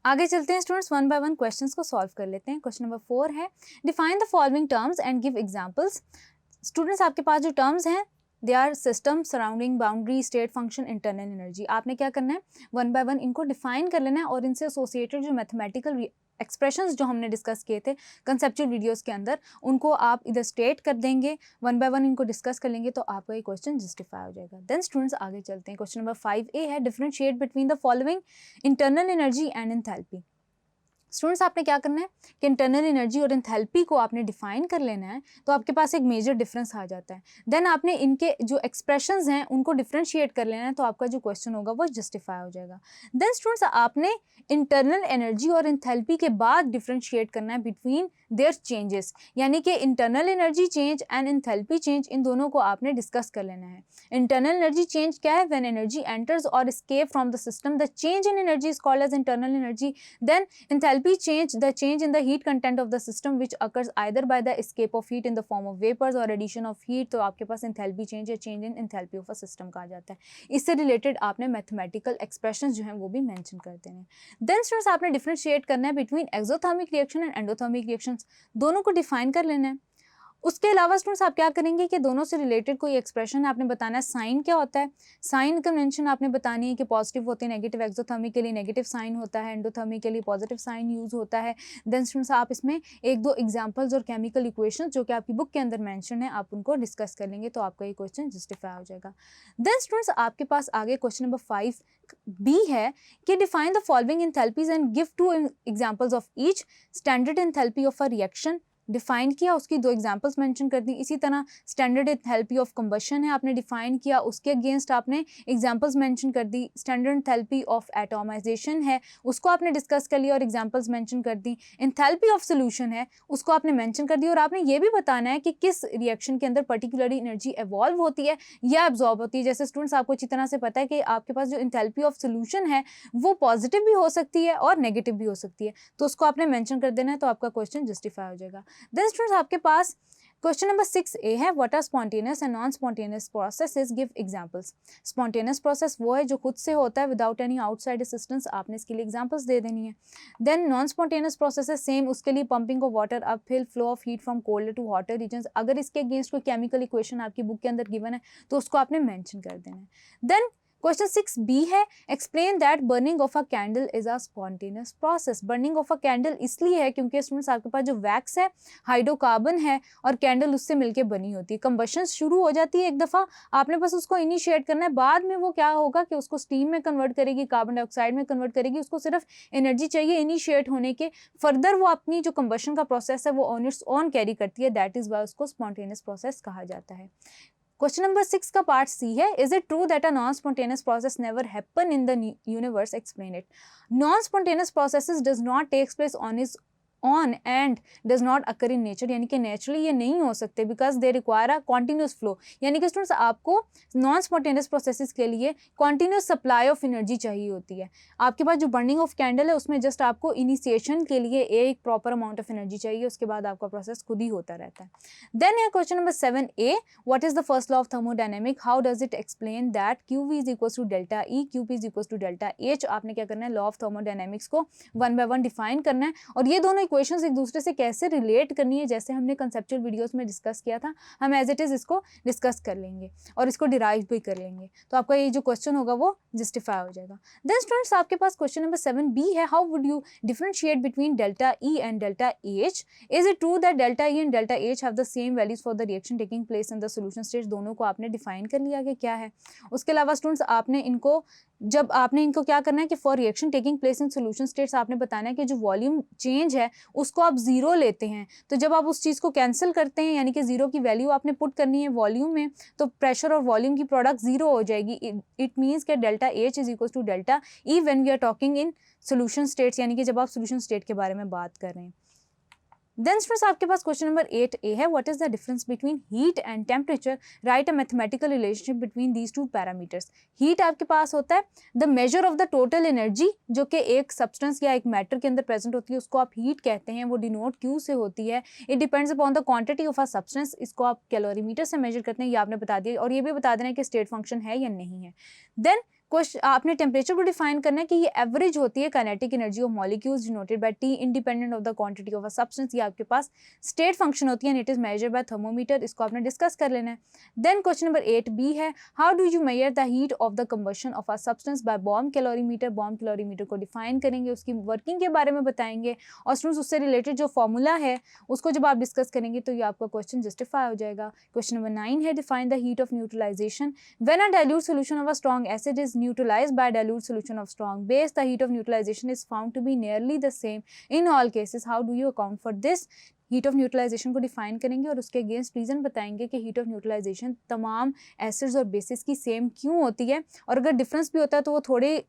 आगे चलते हैं students, one by one questions को सॉल्व कर लेते हैं। क्वेश्चन नंबर 4 है, define the following terms and give examples. Students आपके पास जो टर्म्स हैं they are system, surrounding, boundary, state, function, internal energy. आपने क्या करना है, वन बाय वन इनको डिफाइन कर लेना है और इनसे एसोसिएटेड जो मैथमेटिकल एक्सप्रेशंस जो हमने डिस्कस किए थे कंसेप्चुअल वीडियोस के अंदर, उनको आप इधर स्टेट कर देंगे, वन बाय वन इनको डिस्कस कर लेंगे तो आपका ये क्वेश्चन जस्टिफाई हो जाएगा। देन स्टूडेंट्स आगे चलते हैं। क्वेश्चन नंबर 5A है, differentiate between the following internal energy and enthalpy. Students आपने क्या करना है कि इंटरनल एनर्जी और एंथैल्पी को आपने डिफाइन कर लेना है, तो आपके पास एक मेजर डिफरेंस आ जाता है। देन आपने इनके जो एक्सप्रेशंस हैं उनको डिफरेंशिएट कर लेना है, तो आपका जो क्वेश्चन होगा वो जस्टिफाई हो जाएगा। देन स्टूडेंट्स आपने इंटरनल एनर्जी और एंथैल्पी के बाद डिफरेंशिएट करना है बिटवीन देयर चेंजेस, यानी कि internal energy change and enthalpy change, इन दोनों को आपने डिस्कस कर लेना है। इंटरनल एनर्जी चेंज क्या है, व्हेन एनर्जी एंटर्स और escape from the system, the change in energy is called as internal energy. Then enthalpy change, the change in the heat content of the system which occurs either by the escape of heat in the form of vapors or addition of heat। तो आपके पास enthalpy change या change in enthalpy of a system कहा जाता है। इससे related आपने mathematical expressions जो हैं वो भी मेंशन कर देने हैं। देन स्टूडेंट्स आपने डिफरेंशिएट करना है between exothermic reaction and endothermic reactions, दोनों को डिफाइन कर लेना है। उसके अलावा स्टूडेंट्स आप क्या करेंगे कि दोनों से रिलेटेड कोई एक्सप्रेशन आपने बताना है। साइन क्या होता है, साइन कन्वेंशन आपने बतानी है कि पॉजिटिव होते हैं नेगेटिव, एक्सोथर्मिक के लिए नेगेटिव साइन होता है, एंडोथर्मिक के लिए पॉजिटिव साइन यूज होता है। देन स्टूडेंट्स आप इसमें एक दो एग्जांपल्स और केमिकल इक्वेशंस जो कि आपकी बुक के अंदर मेंशन है आप उनको डिस्कस कर लेंगे, तो आपका ये क्वेश्चन जस्टिफाई हो जाएगा। देन स्टूडेंट्स आपके पास आगे क्वेश्चन नंबर 5B है कि define the following enthalpies and give 2 examples of each. Standard enthalpy of a reaction define किया, उसकी 2 एग्जांपल्स मेंशन कर दी। इसी तरह स्टैंडर्ड एंथैल्पी ऑफ कंबशन है, आपने डिफाइन किया, उसके अगेंस्ट आपने एग्जांपल्स मेंशन कर दी। स्टैंडर्ड एंथैल्पी ऑफ एटॉमाइजेशन है, उसको आपने डिस्कस कर लिया और एग्जांपल्स मेंशन कर दी। एंथैल्पी ऑफ सॉल्यूशन है, उसको आपने मेंशन कर दी और आपने ये भी बताना है कि किस रिएक्शन के अंदर पर्टिकुलरली एनर्जी एवॉल्व होती है या एब्जॉर्ब होती है। जैसे स्टूडेंट्स आपको अच्छी तरह से पता है कि आपके पास जो एंथैल्पी ऑफ सॉल्यूशन है वो पॉजिटिव भी हो सकती है और नेगेटिव भी हो सकती है, तो उसको आपने मेंशन कर देना है, तो आपका क्वेश्चन जस्टिफाई हो जाएगा। देन स्टूडेंट्स आपके पास क्वेश्चन नंबर 6A है, what are spontaneous and non spontaneous processes, give examples. Spontaneous process वो है जो खुद से होता है विदाउट एनी आउटसाइड असिस्टेंस, आपने इसके लिए एग्जांपल्स दे देनी है। Then non spontaneous processes same, उसके लिए pumping of water up hill, flow of heat from cold to hotter regions. अगर इसके अगेंस्ट कोई केमिकल इक्वेशन आपकी बुक के अंदर गिवन है तो उसको आपने मेंशन कर देना है। देन क्वेश्चन 6B है, explain that burning of a candle is a spontaneous process. Burning of a candle इसलिए है क्योंकि स्टूडेंट्स आपके पास जो वैक्स है हाइड्रोकार्बन है और कैंडल उससे मिलके बनी होती है। कंबशन शुरू हो जाती है एक दफ़ा, आपने बस उसको इनिशिएट करना है, बाद में वो क्या होगा कि उसको स्टीम में कन्वर्ट करेगी, कार्बन डाइऑक्साइड में कन्वर्ट करेगी, उसको सिर्फ एनर्जी चाहिए इनिशिएट होने के, फर्दर वो अपनी जो कंबशन का प्रोसेस है वो ऑन इट्स ऑन कैरी करती है, दैट इज वाई उसको स्पॉन्टेनियस प्रोसेस कहा जाता है। क्वेश्चन नंबर 6 का पार्ट C है, is it true that a non spontaneous process never happen in the universe, explain it. Non spontaneous processes does not takes place on and does not occur in nature, यानी कि naturally ये नहीं हो सकते because they require a continuous flow, यानी कि students आपको non spontaneous processes के लिए कॉन्टिन्यूस सप्लाई ऑफ एनर्जी चाहिए होती है। आपके पास जो बर्निंग ऑफ कैंडल है उसमें जस्ट आपको इनिशिएशन के लिए एक प्रॉपर अमाउंट ऑफ एनर्जी चाहिए, उसके बाद आपका प्रोसेस खुद ही होता रहता है। देन है question number 7A, what is the first law of thermodynamic, how does it explain that QV is equal to delta E, QP is equal to delta H। आपने क्या करना है, लॉ ऑफ थर्मोडायनेमिक्स को one by one define करना है और ये दोनों इक्वेशंस एक दूसरे से कैसे रिलेट करनी है, जैसे हमने कंसेप्चुअल वीडियोस में डिस्कस किया था, हम एज इट इज इसको डिस्कस कर लेंगे और इसको डिराइव भी कर लेंगे, तो आपका ये जो क्वेश्चन होगा वो जस्टिफाई हो जाएगा। देन स्टूडेंट्स आपके पास क्वेश्चन नंबर 7B है, how would you differentiate between delta E and delta H। Is it true that delta E and delta H have the same values for the reaction taking place in the solution stage. दोनों को आपने define कर लिया कि क्या है। उसके अलावा स्टूडेंट्स आपने इनको क्या करना है कि for reaction taking place in solution states आपने बताना है कि जो वॉल्यूम चेंज है उसको आप जीरो लेते हैं, तो जब आप उस चीज़ को कैंसिल करते हैं यानी कि जीरो की वैल्यू आपने पुट करनी है वॉल्यूम में, तो प्रेशर और वॉल्यूम की प्रोडक्ट जीरो हो जाएगी। इट मीन्स कि delta H is equal to delta E when we are talking in solution states, यानी कि जब आप सॉल्यूशन स्टेट के बारे में बात कर रहे हैं। देन स्टूडेंट्स आपके पास क्वेश्चन नंबर 8A है, what is the difference between heat and temperature, right a mathematical relationship between these two parameters. Heat आपके पास होता है the measure of the total energy, जो कि एक सब्सटेंस या एक मैटर के अंदर प्रेजेंट होती है, उसको आप हीट कहते हैं, वो डिनोट Q से होती है। It depends upon the quantity of a substance, इसको आप कैलोरीमीटर से मेजर करते हैं, ये आपने बता दिया और ये भी बता देना है कि स्टेट फंक्शन है या नहीं है। देन क्वेश्चन आपने टेम्परेचर को डिफाइन करना है कि ये एवरेज होती है kinetic energy of molecules denoted by T independent of the quantity of a substance. ये आपके पास स्टेट फंक्शन होती है and it is measured by thermometer, इसको आपने डिस्कस कर लेना है। देन क्वेश्चन नंबर 8B है, how do you measure the heat of the combustion of a substance by bomb calorimeter. Bomb calorimeter को डिफाइन करेंगे, उसकी वर्किंग के बारे में बताएंगे और स्टूडेंट्स उससे रिलेटेड जो फॉर्मूला है उसको जब आप डिस्कस करेंगे तो ये आपका क्वेश्चन जस्टिफाई हो जाएगा। क्वेश्चन नंबर 9 है, define the heat of neutralization. When a dilute solution of a strong acid is neutralized by dilute solution of strong base, the heat of neutralization is found to be nearly the same in all cases. How do you account for this. Heat of neutralization को define करेंगे और उसके against reason बताएंगे कि heat of neutralization तमाम acids और bases की same क्यों होती है, और अगर डिफरेंस भी होता है तो वो थोड़े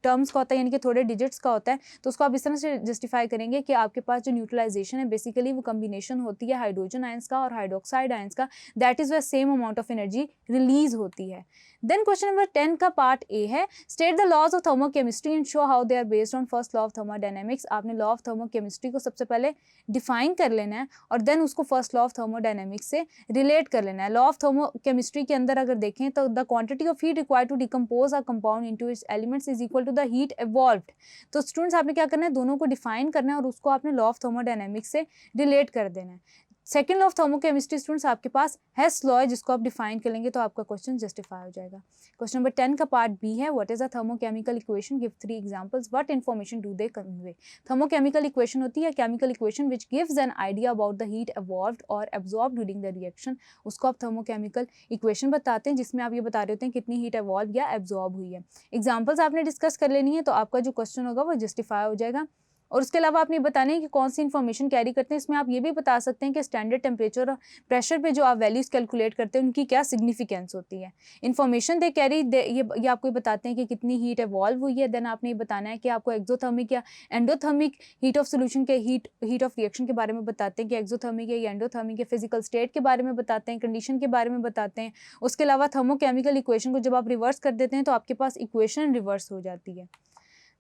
टर्म्स का होता है, यानी कि थोड़े डिजिट्स का होता है, तो उसको आप इस तरह से जस्टिफाई करेंगे कि आपके पास जो न्यूट्रलाइजेशन है बेसिकली वो कम्बिनेशन होती है हाइड्रोजन आयंस का और हाइड्रोक्साइड आयंस का, दैट इज व same amount of energy release होती है। देन क्वेश्चन नंबर 10 का पार्ट ए है, state the laws of thermochemistry and show how they are based on first law of thermodynamics. आपने law of thermochemistry को सबसे पहले define कर लेना है और देन उसको फर्स्ट लॉ ऑफ थर्मोडायनेमिक्स से रिलेट कर लेना है। लॉ ऑफ थर्मोकेमिस्ट्री के अंदर अगर देखें तो the quantity of heat required to decompose a compound into its elements is equal to the heat evolved. तो स्टूडेंट्स आपने क्या करना है, दोनों को डिफाइन करना है और उसको आपने लॉ ऑफ थर्मोडायनेमिक्स से रिलेट कर देना है। Second law of thermochemistry students आपके पास हेस लॉ है जिसको आप डिफाइन कर लेंगे तो आपका क्वेश्चन जस्टिफाई हो जाएगा। क्वेश्चन नंबर 10 का पार्ट बी है, what is a thermochemical equation, give 3 examples, what information do they convey. Thermochemical equation होती है chemical equation which gives an idea about the heat evolved और एब्जॉर्ब ड्यूरिंग द रिएक्शन, उसको आप thermochemical equation बताते हैं जिसमें आप ये बता रहे होते हैं कितनी हीट इवॉल्व या एब्जॉर्ब हुई है। एग्जाम्पल्स आपने डिस्कस कर लेनी है तो आपका जो क्वेश्चन होगा वो जस्टिफाई हो जाएगा। और उसके अलावा आपने बताना है कि कौन सी इन्फॉर्मेशन कैरी करते हैं, इसमें आप ये भी बता सकते हैं कि स्टैंडर्ड टेम्परेचर और प्रेशर पे जो आप वैल्यूज़ कैलकुलेट करते हैं उनकी क्या सिग्निफिकेंस होती है। इन्फॉर्मेशन दे कैरी ये आपको बताते हैं कि कितनी हीट इवॉल्व हुई है। देन आपने ये बताना है कि आपको एक्सोथर्मिक या एंडोथर्मिक हीट ऑफ सोल्यूशन के हीट ऑफ रिएक्शन के बारे में बताते हैं कि एक्सोथर्मिक है या एंडोथर्मिक है, फिजिकल स्टेट के बारे में बताते हैं, कंडीशन के बारे में बताते हैं। उसके अलावा थर्मोकेमिकल इक्वेशन को जब आप रिवर्स कर देते हैं तो आपके पास इक्वेशन रिवर्स हो जाती है।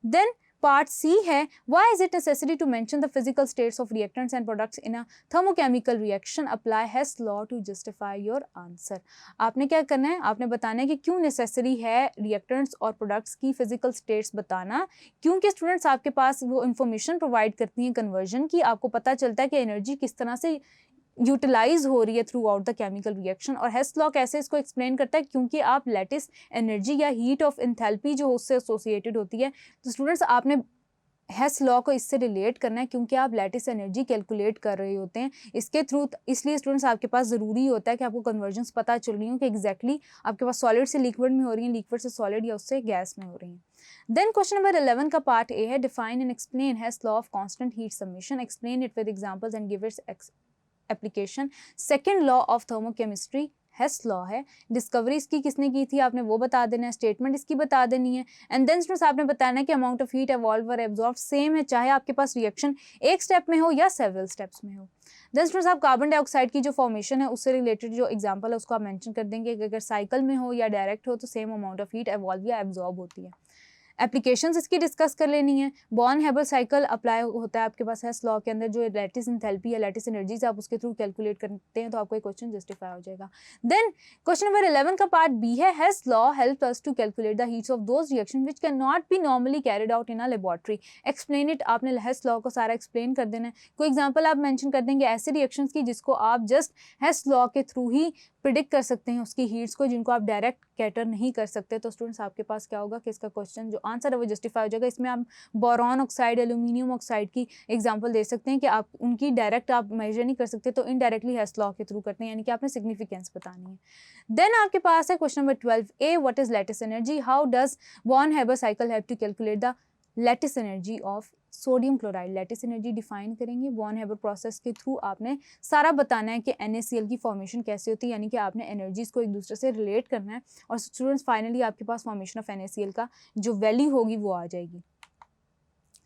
देन पार्ट सी है, why is it necessary to mention the physical states of reactants and products in a thermochemical reaction, apply Hess law to justify your answer। आपने क्या करना है, आपने बताना है कि क्यों नेसेसरी है रिएक्टेंट्स और प्रोडक्ट्स की फिजिकल स्टेट्स बताना, क्योंकि स्टूडेंट्स आपके पास वो इन्फॉर्मेशन प्रोवाइड करती हैं कन्वर्जन की, आपको पता चलता है कि एनर्जी किस तरह से यूटिलाइज हो रही है through out the chemical reaction. और हेस लॉ कैसे इसको एक्सप्लेन करता है, क्योंकि आप लैटिस एनर्जी या हीट ऑफ एंथैल्पी जो उससे एसोसिएटेड होती है, तो स्टूडेंट्स आपने हेस लॉ को इससे रिलेट करना है क्योंकि आप लैटिस एनर्जी कैलकुलेट कर रहे होते हैं इसके थ्रू। इसलिए स्टूडेंट्स आपके पास ज़रूरी होता है कि आपको कन्वर्जन्स पता चल रही हो कि एग्जैक्टली आपके पास सॉलिड से लिक्विड में हो रही है, लिक्विड से सॉलिड या उससे गैस में हो रही है। देन क्वेश्चन नंबर 11 का पार्ट ए है, define and explain Hess law of constant heat submission, explain it with examples and give its application. Second law of thermochemistry Hess law है, डिस्कवरी इसकी किसने की थी आपने वो बता देना है, स्टेटमेंट इसकी बता देनी है। एंड देन स्टूडेंट्स आपने बताना है कि अमाउंट ऑफ हीट इवॉल्व और एब्जॉर्ब सेम है, चाहे आपके पास रिएक्शन एक स्टेप में हो या सेवरल स्टेप्स में हो। देन स्टूडेंट्स आप कार्बन डाइऑक्साइड की जो फॉर्मेशन है उससे रिलेटेड जो एग्जांपल है उसको आप मेंशन कर देंगे कि अगर साइकिल में हो या डायरेक्ट हो तो same amount of heat evolve या एब्जॉर्ब होती है। एप्लीकेशंस इसकी डिस्कस कर लेनी है। बॉर्न हैबर साइकिल अप्लाई होता है आपके पास हेस लॉ के अंदर, जो लैटिस एंथैल्पी या लैटिस एनर्जी से आप उसके थ्रू कैलकुलेट करते हैं तो आपको एक क्वेश्चन जस्टिफाई हो जाएगा। देन क्वेश्चन नंबर 11 का पार्ट बी है, Hess law help us to calculate the heats of those reaction which can not be normally carried out in a laboratory, explain it. आपने हेस लॉ को सारा explain कर देना है। कोई example आप मेंशन कर देंगे ऐसे रिएक्शंस की जिसको आप जस्ट हेस लॉ के थ्रू ही प्रिडिक्ट कर सकते हैं उसकी हीट्स को, जिनको आप डायरेक्ट कैटर नहीं कर सकते। तो स्टूडेंट्स आपके पास क्या होगा कि इसका क्वेश्चन जो आंसर है वो जस्टिफाई हो जाएगा। इसमें आप बोरॉन ऑक्साइड, एल्यूमिनियम ऑक्साइड की एग्जांपल दे सकते हैं कि आप उनकी डायरेक्ट आप मेजर नहीं कर सकते तो इनडायरेक्टली हेस लॉ के थ्रू करते हैं, यानी कि आपने सिग्निफिकेंस बतानी है। देन आपके पास है question number 12A, what is lattice energy, how does Born Haber cycle have to calculate the lattice energy of sodium chloride. Lattice energy define करेंगे बॉर्न हैबर प्रोसेस के थ्रू। आपने सारा बताना है कि NaCl की फॉर्मेशन कैसे होती है, यानी कि आपने एनर्जीज को एक दूसरे से रिलेट करना है और स्टूडेंट्स फाइनली आपके पास फॉर्मेशन ऑफ NaCl का जो वैल्यू होगी वो आ जाएगी।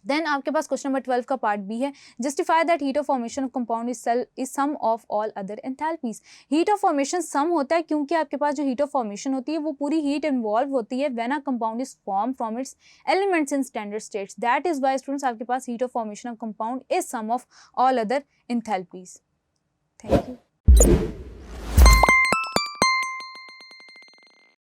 देन आपके पास क्वेश्चन नंबर 12 का पार्ट बी है, justify that heat of formation of compound is sum of all other enthalpies. Heat of formation sum होता है क्योंकि आपके पास जो हीट ऑफ फॉर्मेशन होती है वो पूरी हीट इन्वॉल्व होती है when a compound is form from its elements in standard states, that is why students आपके पास heat of formation of compound is sum of all other enthalpies. Thank you.